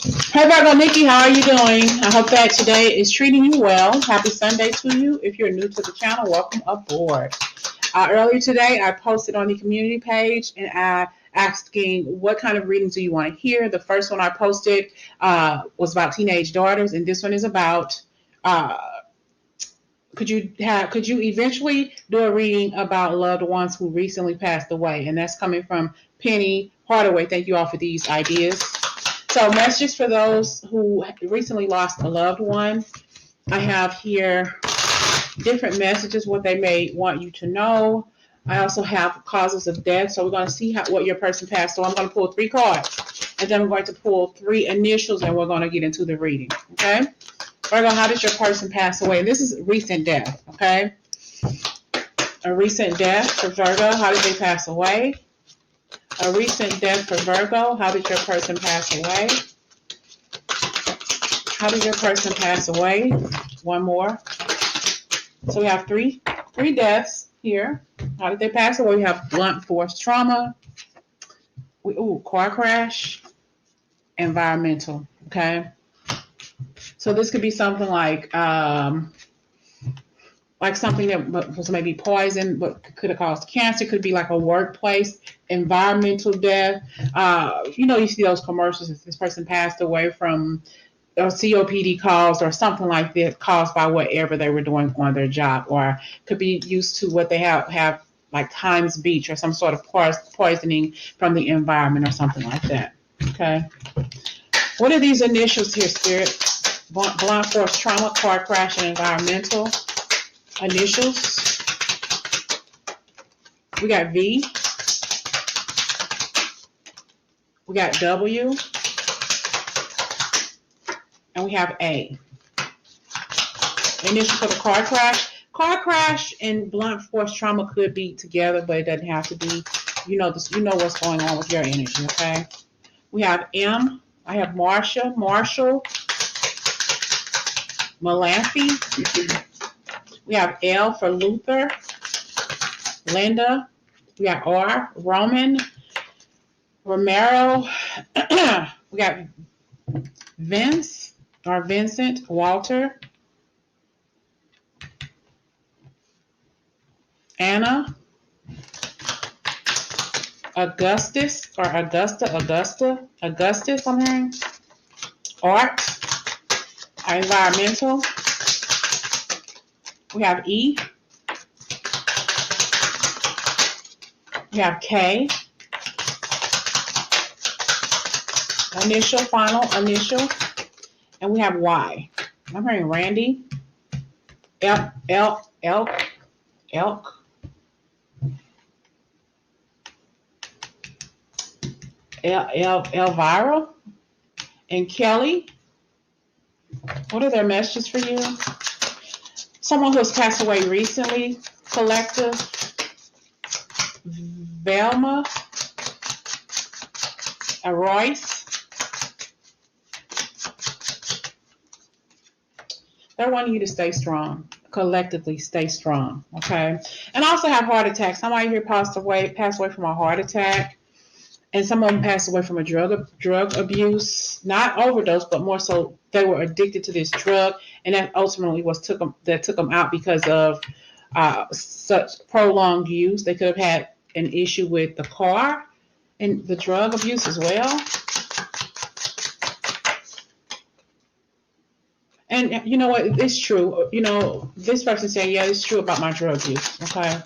Hey Virgo, Nikki, how are you doing? I hope that today is treating you well. Happy Sunday to you. If you're new to the channel, welcome aboard. Earlier today, I posted on the community page and I asking what kind of readings do you want to hear. The first one I posted was about teenage daughters, and this one is about uh, could you eventually do a reading about loved ones who recently passed away? And that's coming from Penny Hardaway. Thank you all for these ideas. So messages for those who recently lost a loved one. I have here different messages, what they may want you to know. I also have causes of death. So we're going to see what your person passed. So I'm going to pull 3 cards. And then I'm going to pull 3 initials and we're going to get into the reading. Okay? Virgo, how did your person pass away? This is recent death. Okay? A recent death for Virgo. How did they pass away? A recent death for Virgo. How did your person pass away? How did your person pass away? One more. So we have three deaths here. How did they pass away? We have blunt force trauma. Car crash. Environmental. Okay. So this could be something like something that was maybe poison, but could have caused cancer. Could be like a workplace environmental death. You see those commercials. If this person passed away from or COPD calls or something like that caused by whatever they were doing on their job, or could be used to what they have like Times Beach or some sort of poisoning from the environment or something like that. Okay. What are these initials here, Spirit? Blunt force trauma, car crash, and environmental initials. We got V. We got W. And we have A. Initial for the car crash. Car crash and blunt force trauma could be together, but it doesn't have to be. You know what's going on with your energy, okay? We have M. I have Marshall, Malafi. We have L for Luther, Linda. We got R, Roman, Romero. We got Vince or Vincent, Walter, Anna, Augustus or Augustus, I'm hearing. Art, environmental. We have E. We have K. Initial, final initial. And we have Y. I'm hearing Randy. Elk. Elvira and Kelly. What are their messages for you? Someone who has passed away recently. Collective. Velma. Royce. They're wanting you to stay strong. Collectively stay strong. Okay. And also have heart attacks. Somebody here passed away from a heart attack. And some of them passed away from a drug abuse, not overdose, but more so they were addicted to this drug, and that ultimately took them out because of such prolonged use. They could have had an issue with the car and the drug abuse as well. And you know what? It's true. This person saying, yeah, it's true about my drug use. Okay.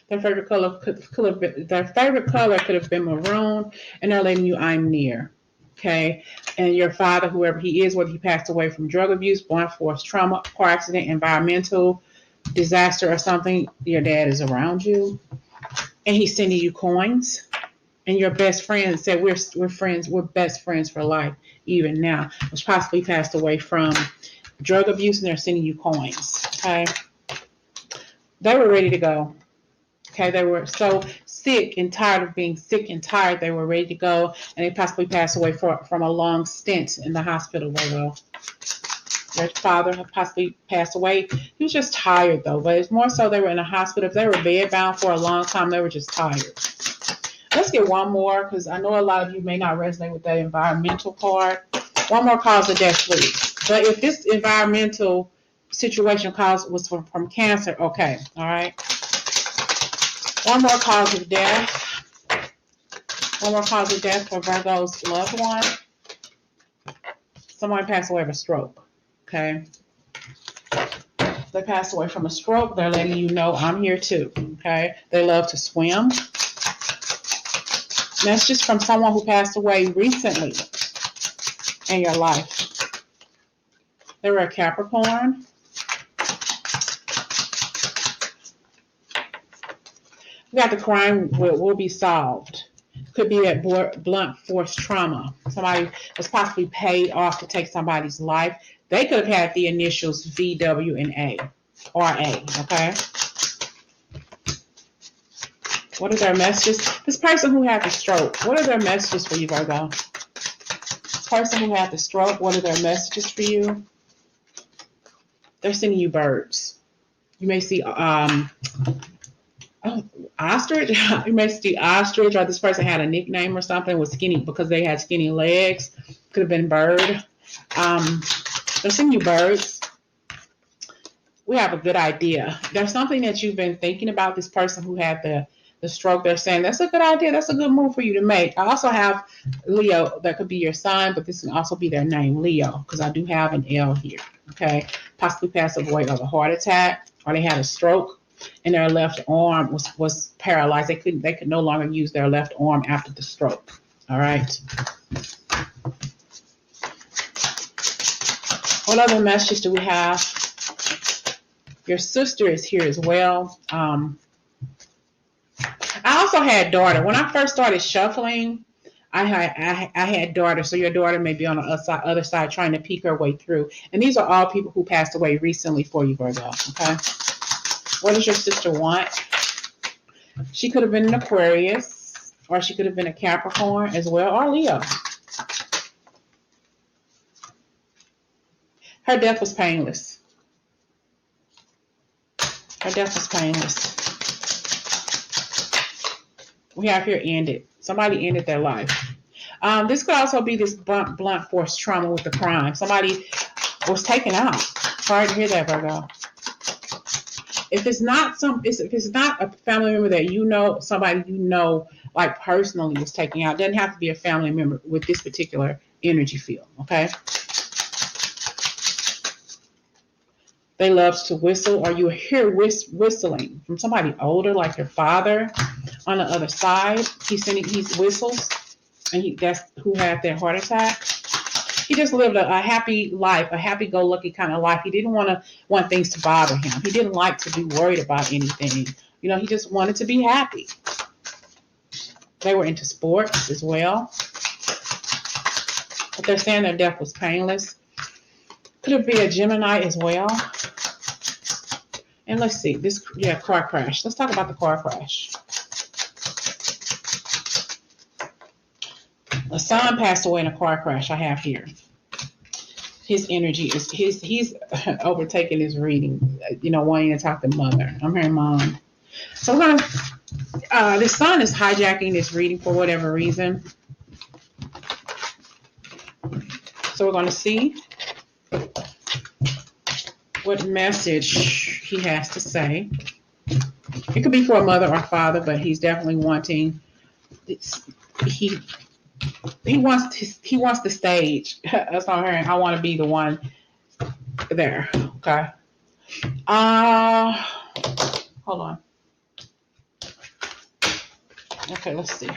Their favorite color could have been maroon, and they're letting you I'm near. Okay. And your father, whoever he is, whether he passed away from drug abuse, blunt force trauma, car accident, environmental disaster or something, your dad is around you. And he's sending you coins. And your best friend said we're friends, we're best friends for life, even now, which possibly passed away from drug abuse, and they're sending you coins. Okay. They were ready to go. Okay, they were so sick and tired of being sick and tired. They were ready to go, and they possibly passed away from a long stint in the hospital. Their father had possibly passed away. He was just tired, though. But it's more so they were in a hospital. If they were bedbound for a long time, they were just tired. Let's get one more, because I know a lot of you may not resonate with that environmental card. One more cause of death, please. But if this environmental situation was from Cancer, okay, all right. One more cause of death. One more cause of death for Virgo's loved one. Someone passed away of a stroke, okay? They passed away from a stroke. They're letting you know I'm here too, okay? They love to swim. That's just from someone who passed away recently in your life. They were a Capricorn. We got the crime will be solved. Could be that blunt force trauma. Somebody was possibly paid off to take somebody's life. They could have had the initials V, W, and A, or A, okay? What are their messages? This person who had the stroke, what are their messages for you, Virgo? This person who had the stroke, what are their messages for you? They're sending you birds. You may see ostrich. You may see ostrich, or this person had a nickname or something, was skinny because they had skinny legs. Could have been bird. They're sending you birds. We have a good idea. There's something that you've been thinking about, this person who had the stroke. They're saying that's a good idea. That's a good move for you to make. I also have Leo. That could be your sign, but this can also be their name, Leo, because I do have an L here. Okay, possibly passed away of a heart attack, or they had a stroke, and their left arm was paralyzed. They could no longer use their left arm after the stroke. All right. What other messages do we have? Your sister is here as well. I also had daughter. When I first started shuffling, I had daughter. So your daughter may be on the other side trying to peek her way through. And these are all people who passed away recently for you, Virgo. Okay. What does your sister want? She could have been an Aquarius, or she could have been a Capricorn as well, or Leo. Her death was painless. Her death was painless. We have here ended. Somebody ended their life. This could also be this blunt force trauma with the crime. Somebody was taken out. Sorry to hear that, Virgo. If it's not a family member that you know, somebody you know, like personally was taken out, it doesn't have to be a family member with this particular energy field, okay? They love to whistle, or you hear whistling from somebody older, like your father on the other side. He whistles, and that's who had their heart attack. He just lived a happy life, a happy-go-lucky kind of life. He didn't want things to bother him. He didn't like to be worried about anything. You know, he just wanted to be happy. They were into sports as well. But they're saying their death was painless. Could it be a Gemini as well? And let's see, car crash. Let's talk about the car crash. A son passed away in a car crash I have here. His energy is, he's overtaking his reading, wanting to talk to mother. I'm hearing mom. So we're gonna, this son is hijacking this reading for whatever reason. So we're gonna see what message he has to say. It could be for a mother or father, but he's definitely wanting, he wants the stage. That's what I'm hearing. I want to be the one there. Okay. Hold on. Okay, let's see.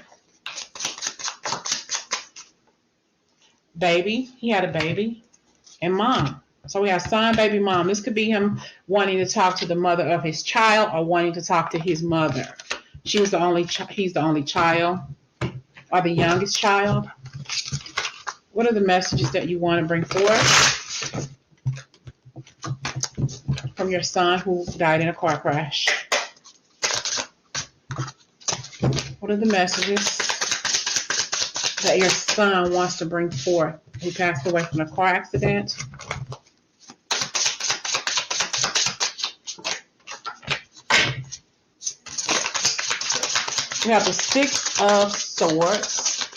Baby. He had a baby. And mom. So we have son, baby, mom. This could be him wanting to talk to the mother of his child, or wanting to talk to his mother. He's the only child, or the youngest child. What are the messages that you want to bring forth from your son who died in a car crash? What are the messages that your son wants to bring forth who passed away from a car accident? We have the Six of Swords.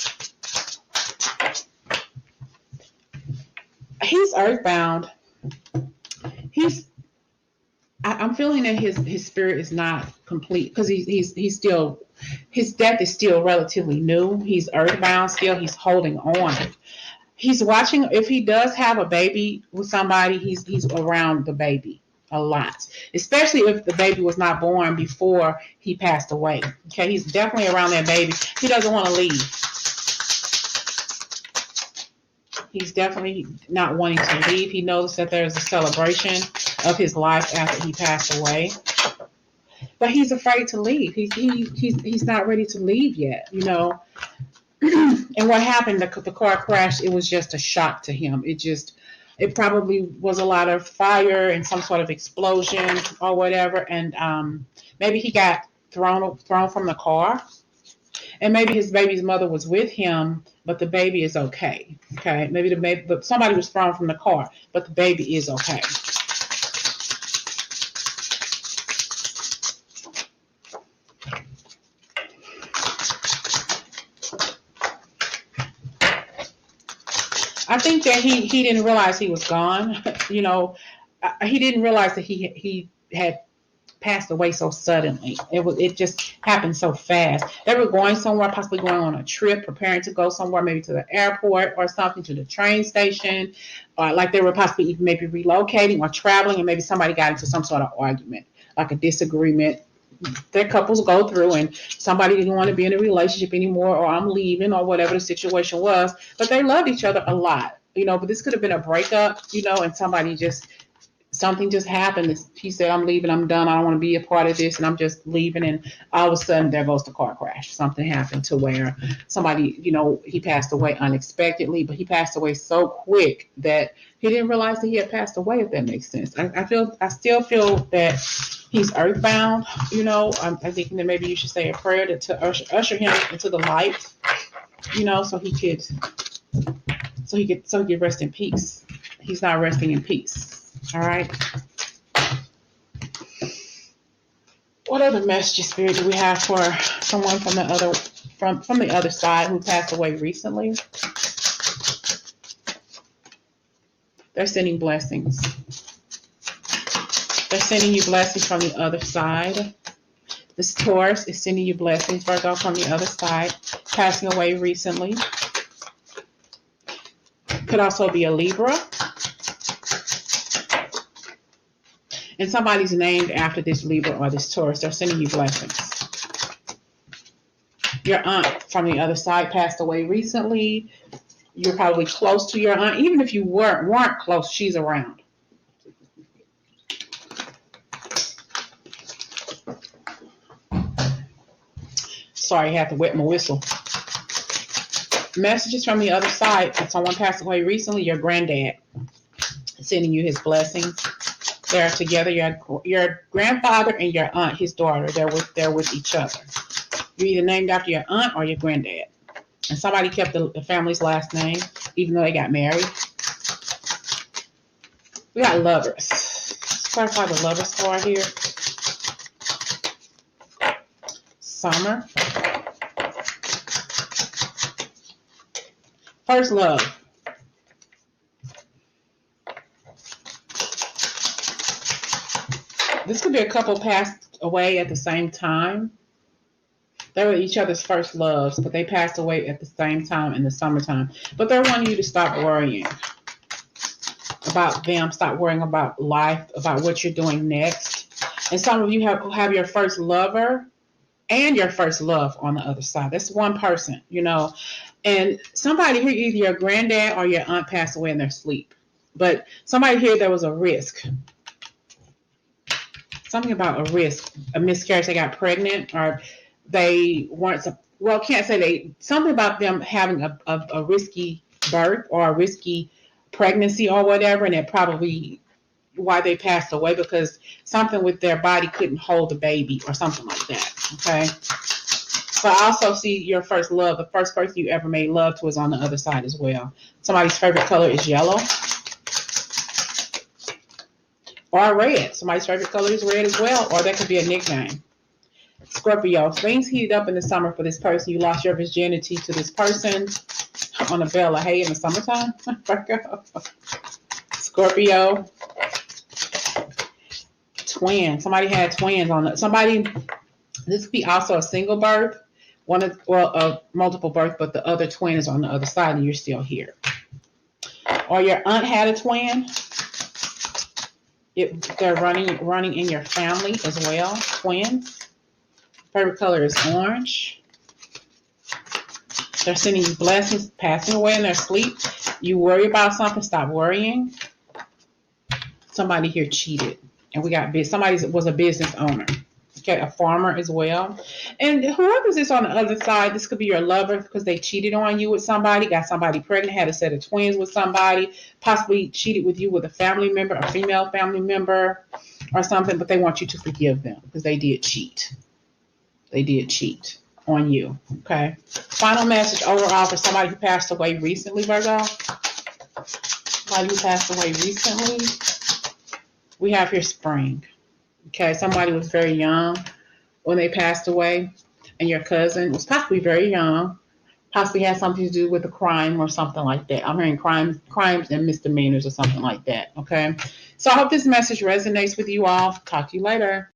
He's earthbound. I'm feeling that his spirit is not complete because he's still, his death is still relatively new. He's earthbound still. He's holding on. He's watching. If he does have a baby with somebody, he's around the baby a lot, especially if the baby was not born before he passed away. Okay, he's definitely around that baby. He doesn't want to leave. He's definitely not wanting to leave. He knows that there's a celebration of his life after he passed away, but he's afraid to leave. He's not ready to leave yet, you know. And what happened? The car crashed. It was just a shock to him. It probably was a lot of fire and some sort of explosion or whatever, and maybe he got thrown from the car. And maybe his baby's mother was with him, but the baby is okay. Okay, maybe but somebody was thrown from the car, but the baby is okay. I think that he didn't realize he was gone. You know, he didn't realize that he had passed away so suddenly. It just happened so fast. They were going somewhere, possibly going on a trip, preparing to go somewhere, maybe to the airport or something, to the train station, or like they were possibly even maybe relocating or traveling, and maybe somebody got into some sort of argument, like a disagreement that couples go through, and somebody didn't want to be in a relationship anymore, or I'm leaving, or whatever the situation was. But they loved each other a lot, you know. But this could have been a breakup, you know, and something just happened. He said, I'm leaving, I'm done, I don't want to be a part of this, and I'm just leaving. And all of a sudden, there goes the car crash. Something happened to where somebody, you know, he passed away unexpectedly, but he passed away so quick that he didn't realize that he had passed away, if that makes sense. I still feel that he's earthbound, you know. I'm thinking that maybe you should say a prayer to usher him into the light, you know, so he could rest in peace. He's not resting in peace. All right. What other message, Spirit, do we have for someone from the other side who passed away recently? They're sending blessings. They're sending you blessings from the other side. This Taurus is sending you blessings, Virgo, from the other side, passing away recently. Could also be a Libra. And somebody's named after this Libra or this Taurus. They're sending you blessings. Your aunt from the other side passed away recently. You're probably close to your aunt. Even if you weren't close, she's around. Sorry, I had to wet my whistle. Messages from the other side. If someone passed away recently, your granddad sending you his blessings. They're together. Your grandfather and your aunt, his daughter, they're with each other. You're either named after your aunt or your granddad. And somebody kept the family's last name, even though they got married. We got lovers. Let's clarify the lovers card here. Summer. First love. This could be a couple passed away at the same time. They were each other's first loves, but they passed away at the same time in the summertime. But they're wanting you to stop worrying about them, stop worrying about life, about what you're doing next. And some of you have your first lover and your first love on the other side. That's one person, you know. And somebody here, either your granddad or your aunt passed away in their sleep. But somebody here, there was a risk. Something about a risk, a miscarriage. They got pregnant, or they weren't. Well, can't say something about them having a risky birth or a risky pregnancy or whatever, and it probably why they passed away, because something with their body couldn't hold the baby or something like that. Okay. But I also see your first love, the first person you ever made love to, is on the other side as well. Somebody's favorite color is yellow. Or red. Somebody's favorite color is red as well, or that could be a nickname. Scorpio, things heated up in the summer for this person. You lost your virginity to this person on a bale of hay in the summertime. Scorpio, twin. Somebody had twins on it. Somebody, this could be also a single birth, a multiple birth, but the other twin is on the other side and you're still here. Or your aunt had a twin. They're running in your family as well. Twins. Favorite color is orange. They're sending you blessings, passing away in their sleep. You worry about something, stop worrying. Somebody here cheated. And we got somebody was a business owner. Okay, a farmer as well. And whoever's this on the other side, this could be your lover because they cheated on you with somebody, got somebody pregnant, had a set of twins with somebody, possibly cheated with you with a family member, a female family member or something, but they want you to forgive them because they did cheat. They did cheat on you, okay? Final message overall for somebody who passed away recently, Virgo. Somebody who passed away recently. We have here spring. Okay, somebody was very young when they passed away, and your cousin was possibly very young, possibly had something to do with a crime or something like that. I'm hearing crimes and misdemeanors or something like that, okay? So I hope this message resonates with you all. Talk to you later.